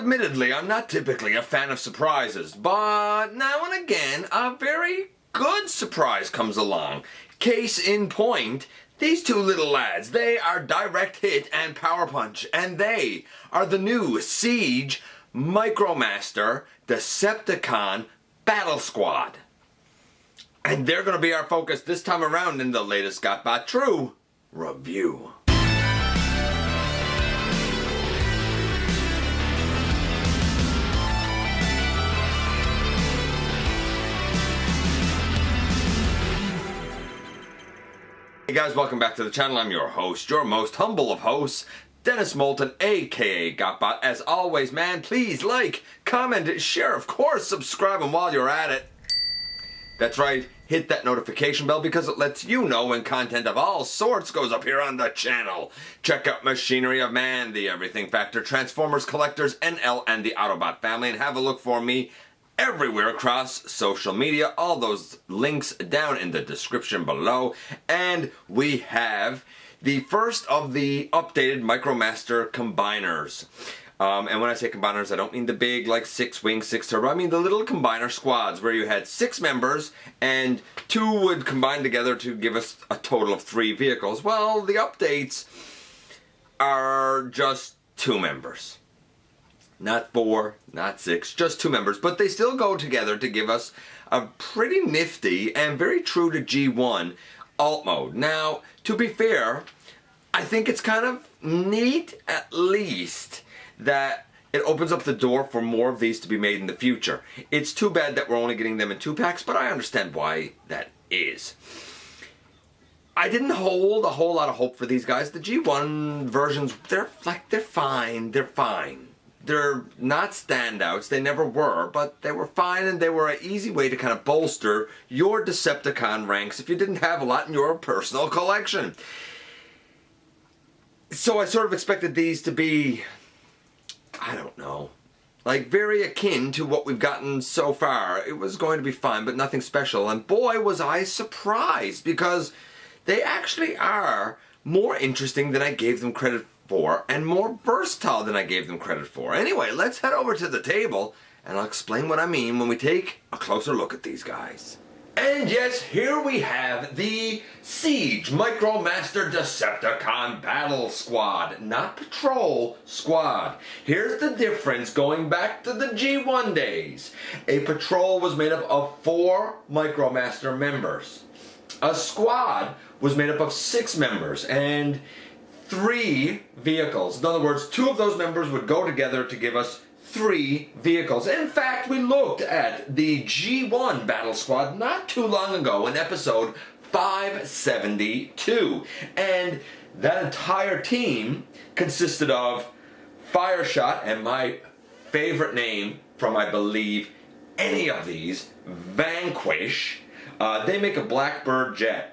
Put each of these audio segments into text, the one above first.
admittedly, I'm not typically a fan of surprises, but now and again, a very good surprise comes along. Case in point, these two little lads, they are Direct Hit and Power Punch, and they are the new Siege Micromaster Decepticon Battle Squad. And they're going to be our focus this time around in the latest GotBot True review. Hey guys, welcome back to the channel. I'm your host, your most humble of hosts, Dennis Moulton, aka GotBot. As always, man, please like, comment, share, of course, subscribe, and while you're at it, that's right, hit that notification bell because it lets you know when content of all sorts goes up here on the channel. Check out Machinery of Man, the Everything Factor, Transformers Collectors, NL, and the Autobot family, and have a look for me everywhere across social media. All those links down in the description below. And we have the first of the updated micromaster combiners. And when I say combiners, I don't mean the big, like, 6-wing, 6-turbo. I mean the little combiner squads where you had 6 members and 2 would combine together to give us a total of 3 vehicles. Well, the updates are just 2 members. Not 4, not 6, just 2 members. But they still go together to give us a pretty nifty and very true to G1 alt mode. Now, to be fair, I think it's kind of neat, at least, that it opens up the door for more of these to be made in the future. It's too bad that we're only getting them in 2-packs, but I understand why that is. I didn't hold a whole lot of hope for these guys. The G1 versions, they're fine. They're fine. They're not standouts. They never were, but they were fine, and they were an easy way to kind of bolster your Decepticon ranks if you didn't have a lot in your personal collection. So I sort of expected these to be, I don't know, like very akin to what we've gotten so far. It was going to be fine, but nothing special. And boy, was I surprised, because they actually are more interesting than I gave them credit for, and more versatile than I gave them credit for. Anyway, let's head over to the table, and I'll explain what I mean when we take a closer look at these guys. And yes, here we have the Siege Micromaster Decepticon Battle Squad, not Patrol Squad. Here's the difference going back to the G1 days. A Patrol was made up of 4 Micromaster members. A Squad was made up of 6 members and 3 vehicles. In other words, 2 of those members would go together to give us 3 vehicles. In fact, we looked at the G1 Battle Squad not too long ago in episode 572. And that entire team consisted of Fireshot and my favorite name from, I believe, any of these, Vanquish. They make a Blackbird jet.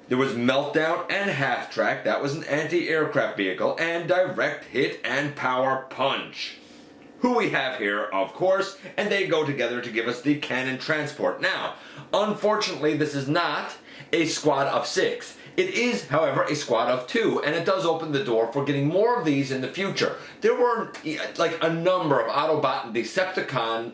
There was Meltdown and Half Track, that was an anti-aircraft vehicle, and Direct Hit and Power Punch. Who we have here, of course, and they go together to give us the Cannon Transport. Now, unfortunately, this is not a squad of 6. It is, however, a squad of 2, and it does open the door for getting more of these in the future. There were, like, a number of Autobot and Decepticon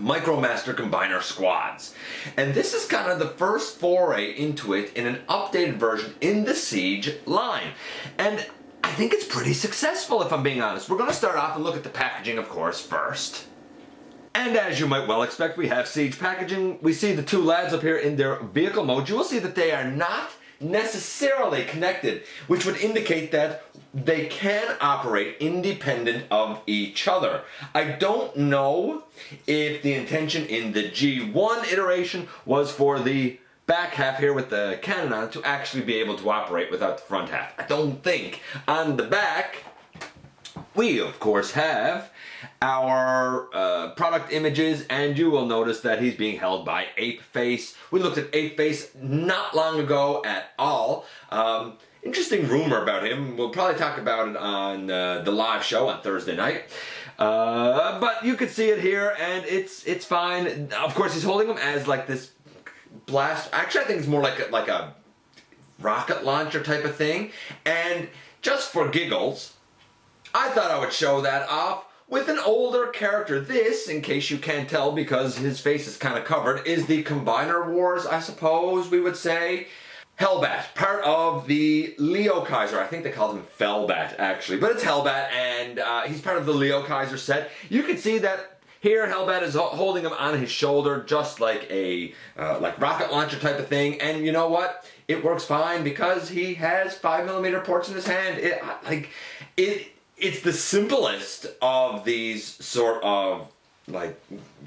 Micromaster Combiner squads. And this is kind of the first foray into it in an updated version in the Siege line. And I think it's pretty successful, if I'm being honest. We're going to start off and look at the packaging, of course, first. And as you might well expect, we have Siege packaging. We see the 2 lads up here in their vehicle mode. You will see that they are not necessarily connected, which would indicate that they can operate independent of each other. I don't know if the intention in the G1 iteration was for the back half here with the cannon on it to actually be able to operate without the front half. I don't think. On the back, we of course have our product images, and you will notice that he's being held by Ape Face. We looked at Ape Face not long ago at all. Interesting rumor about him. We'll probably talk about it on the live show on Thursday night. But you can see it here, and it's fine. Of course, he's holding him as like this blast. Actually, I think it's more like a rocket launcher type of thing. And just for giggles, I thought I would show that off with an older character. This, in case you can't tell because his face is kind of covered, is the Combiner Wars, I suppose we would say. Hellbat, part of the Leo Kaiser. I think they called him Fellbat, actually. But it's Hellbat, and he's part of the Leo Kaiser set. You can see that here Hellbat is holding him on his shoulder, just like a like rocket launcher type of thing. And you know what? It works fine because he has 5mm ports in his hand. It's the simplest of these sort of like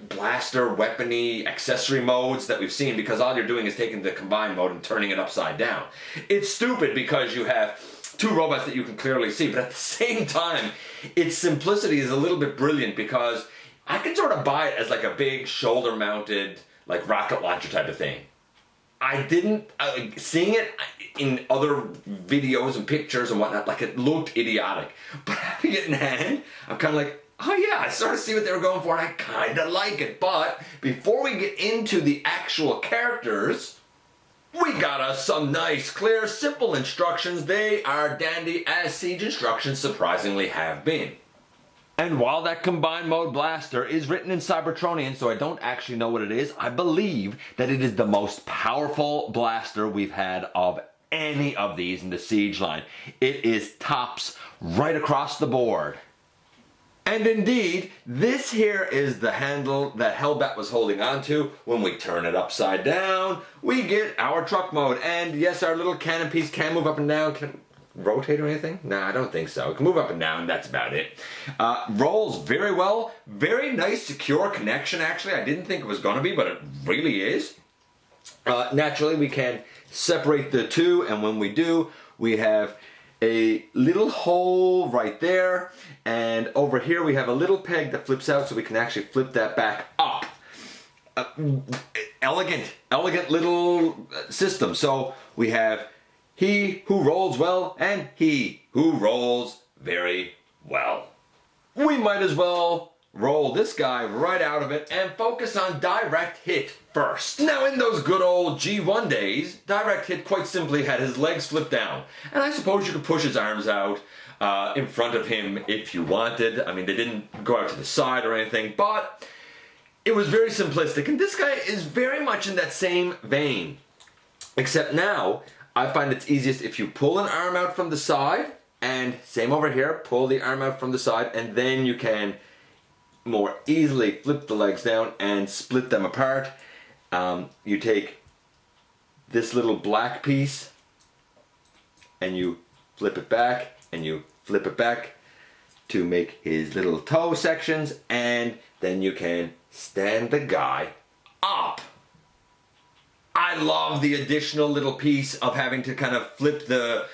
blaster weapony accessory modes that we've seen, because all you're doing is taking the combined mode and turning it upside down. It's stupid because you have two robots that you can clearly see, but at the same time its simplicity is a little bit brilliant, because I can sort of buy it as like a big shoulder mounted like rocket launcher type of thing. I didn't, seeing it in other videos and pictures and whatnot, like it looked idiotic, but having it in hand, I'm kind of like, oh yeah, I sort of see what they were going for, and I kind of like it. But before we get into the actual characters, we got us some nice, clear, simple instructions. They are dandy, as Siege instructions surprisingly have been. And while that combined mode blaster is written in Cybertronian, so I don't actually know what it is, I believe that it is the most powerful blaster we've had of any of these in the Siege line. It is tops right across the board. And indeed, this here is the handle that Hellbat was holding onto. When we turn it upside down, we get our truck mode. And yes, our little cannon piece can move up and down. Can it rotate or anything? No, I don't think so. It can move up and down, that's about it. Rolls very well. Very nice, secure connection, actually. I didn't think it was going to be, but it really is. Naturally, we can separate the two, and when we do, we have a little hole right there, and over here we have a little peg that flips out, so we can actually flip that back up. Elegant little system. So we have he who rolls well and he who rolls very well. We might as well roll this guy right out of it and focus on direct hit first. Now, in those good old G1 days, direct hit quite simply had his legs flipped down, and I suppose you could push his arms out in front of him if you wanted. I mean, they didn't go out to the side or anything, but it was very simplistic, and this guy is very much in that same vein, except now I find it's easiest if you pull an arm out from the side, and same over here, pull the arm out from the side, and then you can more easily flip the legs down and split them apart. You take this little black piece and you flip it back and you flip it back to make his little toe sections, and then you can stand the guy up. I love the additional little piece of having to kind of flip the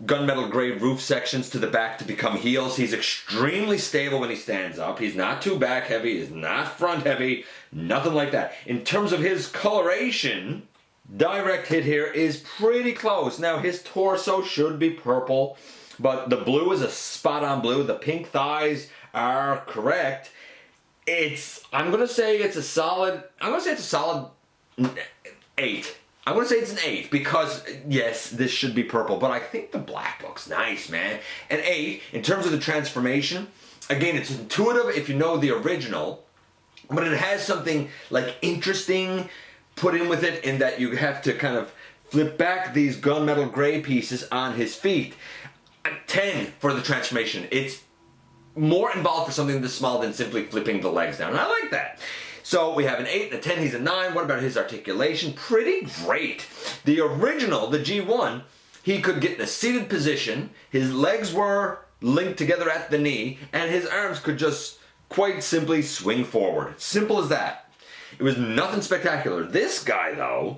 gunmetal gray roof sections to the back to become heels. He's extremely stable when he stands up. He's not too back heavy, he's not front heavy, nothing like that. In terms of his coloration, direct hit here is pretty close. Now his torso should be purple, but the blue is a spot on blue. The pink thighs are correct. I'm gonna say it's a solid 8. I'm going to say it's an 8 because, yes, this should be purple, but I think the black looks nice, man. An 8, in terms of the transformation, again, it's intuitive if you know the original, but it has something, like, interesting put in with it, in that you have to kind of flip back these gunmetal gray pieces on his feet. A 10 for the transformation. It's more involved for something this small than simply flipping the legs down, and I like that. So we have an 8, a 10, he's a 9. What about his articulation? Pretty great. The original, the G1, he could get in a seated position, his legs were linked together at the knee, and his arms could just quite simply swing forward. Simple as that. It was nothing spectacular. This guy, though,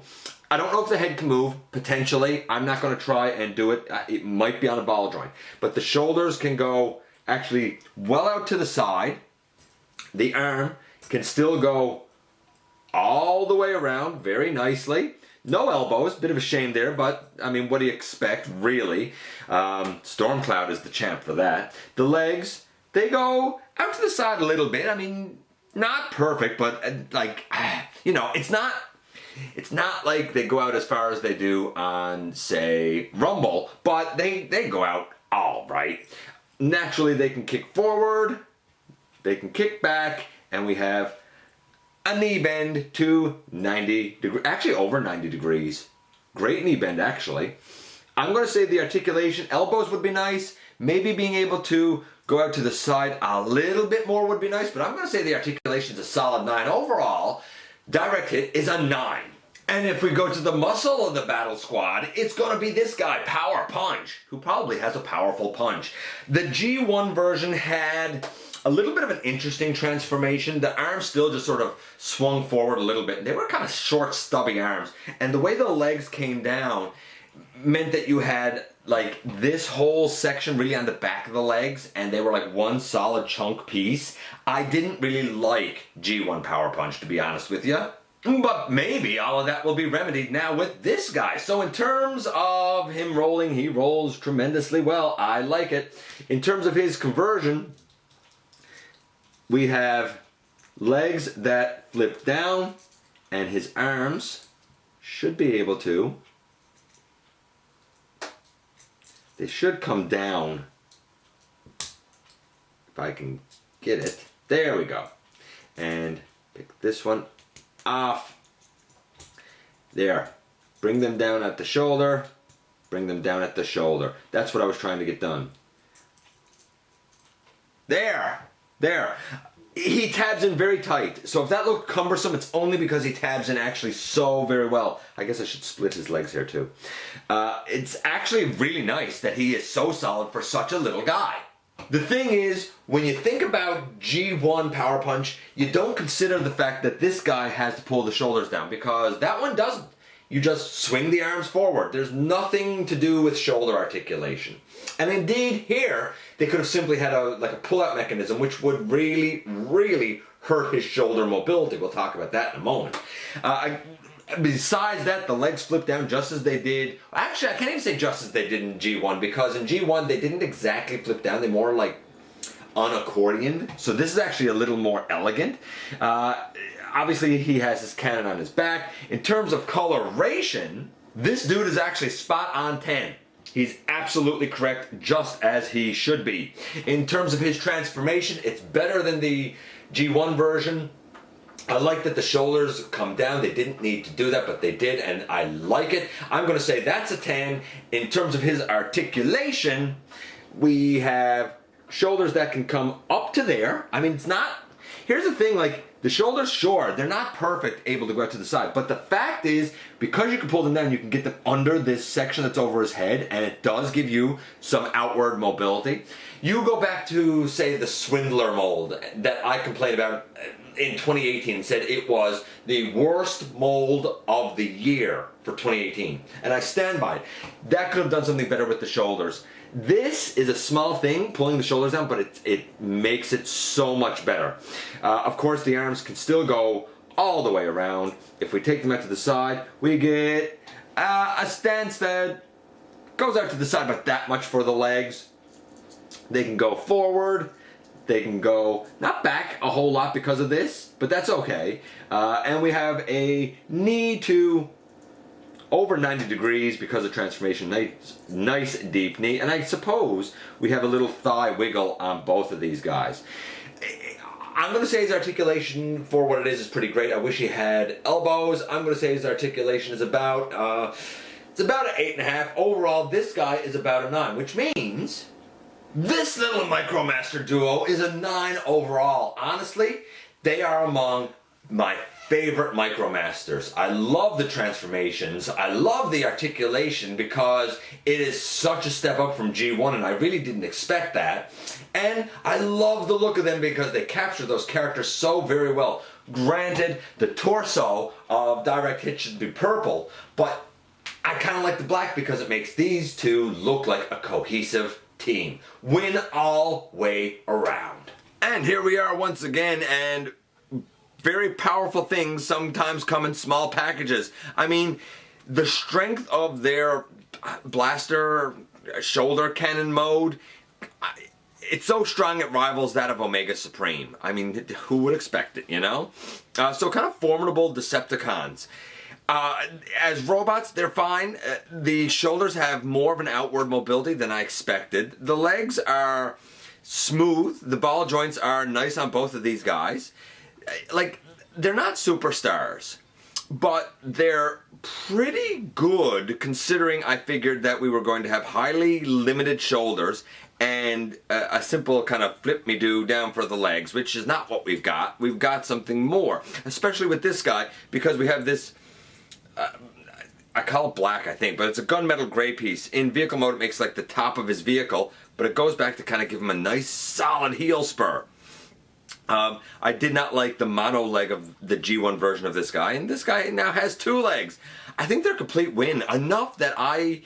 I don't know if the head can move, potentially. I'm not going to try and do it. It might be on a ball joint. But the shoulders can go actually well out to the side. The arm can still go all the way around very nicely. No elbows, bit of a shame there, but I mean, what do you expect, really? Stormcloud is the champ for that. The legs, they go out to the side a little bit. I mean, not perfect, but like, you know, it's not like they go out as far as they do on, say, Rumble, but they go out all right. Naturally, they can kick forward. They can kick back, and we have a knee bend to 90 degrees, actually over 90 degrees. Great knee bend, actually. I'm going to say the articulation, elbows would be nice. Maybe being able to go out to the side a little bit more would be nice, but I'm going to say the articulation is a solid 9. Overall, direct hit is a 9. And if we go to the muscle of the Battle Squad, it's going to be this guy, Power Punch, who probably has a powerful punch. The G1 version had a little bit of an interesting transformation. The arms still just sort of swung forward a little bit. They were kind of short, stubby arms. And the way the legs came down meant that you had like this whole section really on the back of the legs, and they were like one solid chunk piece. I didn't really like G1 Power Punch, to be honest with you. But maybe all of that will be remedied now with this guy. So in terms of him rolling, he rolls tremendously well. I like it. In terms of his conversion, we have legs that flip down, and his arms should be able to. They should come down. If I can get it. There we go. And pick this one off. There. Bring them down at the shoulder. Bring them down at the shoulder. That's what I was trying to get done. There. There. He tabs in very tight. So if that looked cumbersome, it's only because he tabs in actually so very well. I guess I should split his legs here too. It's actually really nice that he is so solid for such a little guy. The thing is, when you think about G1 Power Punch, you don't consider the fact that this guy has to pull the shoulders down, because that one doesn't. You just swing the arms forward. There's nothing to do with shoulder articulation. And indeed here, they could have simply had a pull-out mechanism, which would really, really hurt his shoulder mobility. We'll talk about that in a moment. Besides that, the legs flip down just as they did. Actually, I can't even say just as they did in G1, because in G1 they didn't exactly flip down. They more like unaccordioned. So this is actually a little more elegant. Obviously, he has his cannon on his back. In terms of coloration, this dude is actually spot on 10. He's absolutely correct, just as he should be. In terms of his transformation, it's better than the G1 version. I like that the shoulders come down. They didn't need to do that, but they did, and I like it. I'm going to say that's a 10. In terms of his articulation, we have shoulders that can come up to there. I mean, it's not... Here's the thing, like, the shoulders, sure, they're not perfect, able to go out to the side. But the fact is, because you can pull them down, you can get them under this section that's over his head, and it does give you some outward mobility. You go back to, say, the Swindler mold that I complained about in 2018 and said it was the worst mold of the year for 2018. And I stand by it. That could have done something better with the shoulders. This is a small thing, pulling the shoulders down, but it makes it so much better. Of course, the arms can still go all the way around. If we take them out to the side, we get a stance that goes out to the side, but that much for the legs. They can go forward. They can go, not back a whole lot because of this, but that's okay. And we have a knee to over 90 degrees because of transformation. Nice deep knee. And I suppose we have a little thigh wiggle on both of these guys. I'm going to say his articulation for what it is pretty great. I wish he had elbows. I'm going to say his articulation is about, it's about an 8.5. Overall, this guy is about a 9, which means this little micromaster duo is a 9 overall. Honestly, they are among my favorite micromasters. I love the transformations. I love the articulation because it is such a step up from G1, and I really didn't expect that. And I love the look of them because they capture those characters so very well. Granted, the torso of Direct Hit should be purple, but I kind of like the black because it makes these two look like a cohesive team. Win all way around. And here we are once again, and very powerful things sometimes come in small packages. I mean, the strength of their blaster shoulder cannon mode, it's so strong it rivals that of Omega Supreme. I mean, who would expect it, you know? So kind of formidable Decepticons. As robots, they're fine. The shoulders have more of an outward mobility than I expected. The legs are smooth. The ball joints are nice on both of these guys. Like, they're not superstars, but they're pretty good considering I figured that we were going to have highly limited shoulders and a simple kind of flip-me-do down for the legs, which is not what we've got. We've got something more, especially with this guy, because we have this, I call it black, I think, but it's a gunmetal gray piece. In vehicle mode, it makes like the top of his vehicle, but it goes back to kind of give him a nice, solid heel spur. I did not like the mono leg of the G1 version of this guy, and this guy now has 2 legs. I think they're a complete win, enough that I'm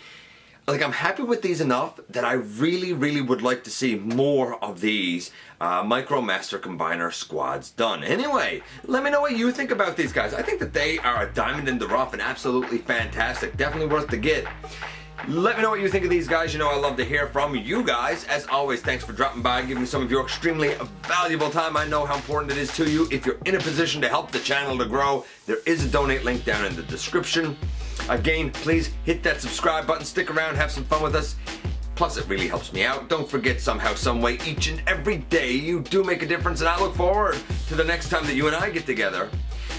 happy with these enough that I really, really would like to see more of these micromaster combiner squads done. Anyway, let me know what you think about these guys. I think that they are a diamond in the rough and absolutely fantastic. Definitely worth the get. Let me know what you think of these guys. You know I love to hear from you guys. As always, thanks for dropping by and giving me some of your extremely valuable time. I know how important it is to you. If you're in a position to help the channel to grow, there is a donate link down in the description. Again, please hit that subscribe button, stick around, have some fun with us. Plus, it really helps me out. Don't forget, somehow, some way, each and every day, you do make a difference, and I look forward to the next time that you and I get together,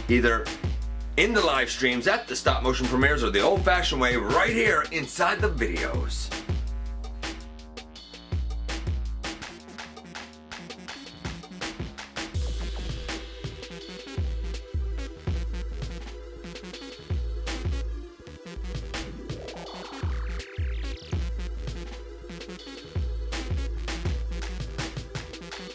either in the live streams, at the stop motion premieres, or the old-fashioned way, right here inside the videos.